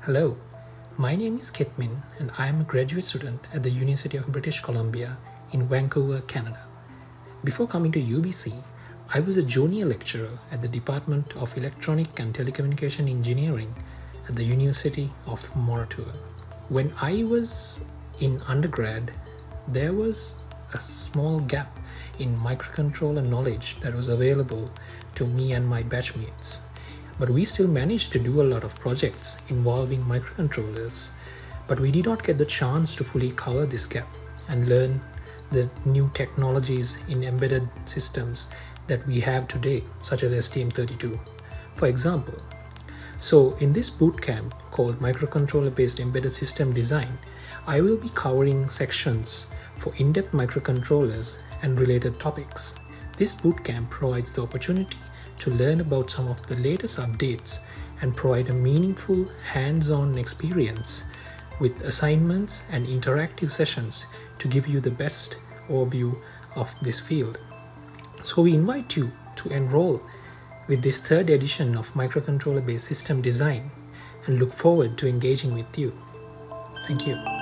Hello, my name is Kithmin and I am a graduate student at the University of British Columbia in Vancouver, Canada. Before coming to UBC, I was a junior lecturer at the Department of Electronic and Telecommunication Engineering at the University of Moratuwa. When I was in undergrad, there was a small gap in microcontroller knowledge that was available to me and my batchmates. But we still managed to do a lot of projects involving microcontrollers, but we did not get the chance to fully cover this gap and learn the new technologies in embedded systems that we have today, such as STM32, for example. So in this bootcamp called Microcontroller-Based Embedded System Design, I will be covering sections for in-depth microcontrollers and related topics. This bootcamp provides the opportunity to learn about some of the latest updates and provide a meaningful hands-on experience with assignments and interactive sessions to give you the best overview of this field. So we invite you to enroll with this third edition of Microcontroller-Based System Design and look forward to engaging with you. Thank you.